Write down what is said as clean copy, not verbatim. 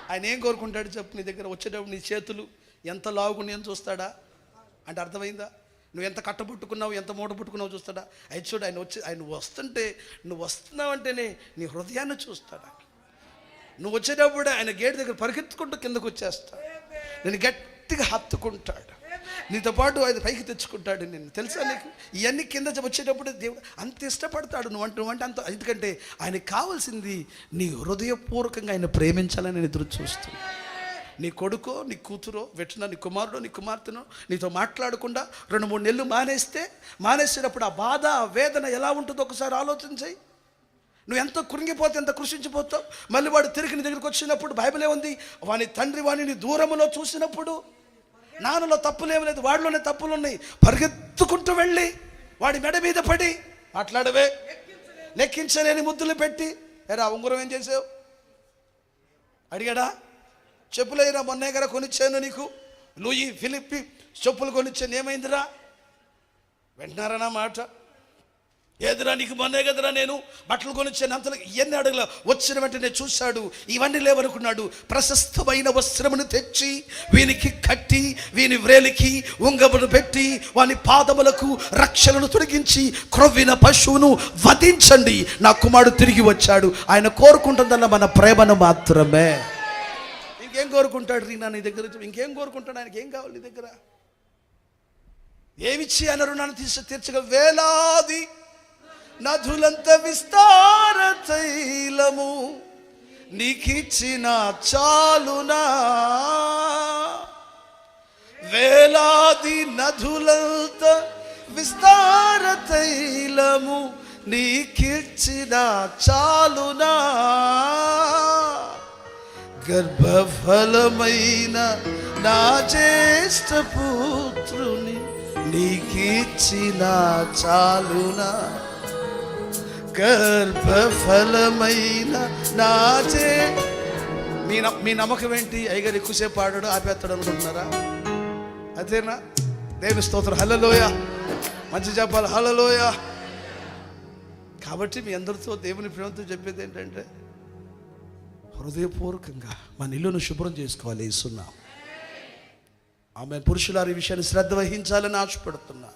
ఆయన ఏం కోరుకుంటాడు చెప్పు? నీ దగ్గర వచ్చేటప్పుడు నీ చేతులు ఎంత లావుకున్నాయని చూస్తాడా? అంటే అర్థమైందా? నువ్వు ఎంత కట్టబుట్టుకున్నావు, ఎంత మూట పుట్టుకున్నావు చూస్తాడా? అయితే చూడు, ఆయన వస్తుంటే, నువ్వు వస్తున్నావంటేనే నీ హృదయాన్ని చూస్తాడా. నువ్వు వచ్చేటప్పుడు ఆయన గేట్ దగ్గర పరిగెత్తుకుంటూ కిందకు వచ్చేస్తాడు, నేను గట్టిగా హత్తుకుంటాడు, నీతో పాటు ఆయన పైకి తెచ్చుకుంటాడు. నేను తెలుసా నీకు? ఇవన్నీ కింద వచ్చేటప్పుడు దేవుడు అంత ఇష్టపడతాడు నువ్వంటే అంత. ఎందుకంటే ఆయనకి కావాల్సింది నీ హృదయపూర్వకంగా ఆయన ప్రేమించాలని నేను ఎదురు చూస్తున్నాను. నీ కొడుకో, నీ కూతురో, వెంటనే నీ కుమారుడో, నీ కుమార్తెనో నీతో మాట్లాడకుండా 2-3 నెలలు మానేసేటప్పుడు ఆ బాధ, ఆ వేదన ఎలా ఉంటుందో ఒకసారి ఆలోచించాయి. నువ్వు ఎంత కృంగిపోతే, ఎంత కృషించిపోతావు. మళ్ళీ వాడు తిరిగి నీ దగ్గరికి వచ్చినప్పుడు బైబిల్ ఏముంది? వాని తండ్రి వాణిని దూరములో చూసినప్పుడు, నాన్నలో తప్పులేమి లేదు, వాడిలోనే తప్పులు ఉన్నాయి, పరిగెత్తుకుంటూ వెళ్ళి వాడి మెడ మీద పడి మాట్లాడవే, లెక్కించలేని ముద్దులు పెట్టి, ఎరా ఉంగరం ఏం చేసావు అడిగాడా? చెప్పులేరా మొన్నే కదా కొనిచ్చాను నీకు, లూయి ఫిలిప్పి చెప్పులు కొనిచ్చాను, ఏమైందిరా? వింటున్నారనా మాట? ఏదిరా నీకు మొన్నే కదరా నేను బట్టలు కొనిచ్చాను, అంతలో ఎన్ని అడుగుల వచ్చిన వెంటనే చూశాడు, ఇవన్నీ లేవనుకున్నాడు. ప్రశస్తమైన వస్త్రమును తెచ్చి వీనికి కట్టి, వీని వ్రేలికి ఉంగమును పెట్టి, వాని పాదములకు రక్షలను తొలగించి, క్రొవ్విన పశువును వధించండి, నా కుమారుడు తిరిగి వచ్చాడు. ఆయన కోరుకుంటుందన్న మన ప్రేమను మాత్రమే. ఇంకేం కోరుకుంటాడు నీ దగ్గర? ఇంకేం కోరుకుంటాడు? ఆయనకి ఏం కావాలి నీ దగ్గర? ఏమిచ్చి ఆయన రుణాన్ని తీర్చగల? వేలాది నదులంత విస్తార తైలము నీకిచ్చిన చాలునా, వేలాది నదులంత విస్తార తైలము నీకిచ్చిన చాలునా, గర్భఫలమైన నా జ్యేష్ఠ పుత్రుని నీకిచ్చిన చాలునా, గర్భఫలమైన నా మీ నమ్మకం ఏంటి? అయ్యగారు ఎక్కువసేపు పాడాడు ఆపేస్తాడు అనుకుంటున్నారా? అదేనా? దేవుని స్తోత్రం, హల్లెలూయ. మంచి చెప్పాలి, హల్లెలూయ. కాబట్టి మీ అందరితో దేవుని ప్రేమతో చెప్పేది ఏంటంటే, హృదయపూర్వకంగా మన ఇల్లును శుభ్రం చేసుకోవాలి. ఇస్తున్నాం ఆమె పురుషులారు ఈ విషయాన్ని శ్రద్ధ వహించాలని ఆశపడుతున్నా.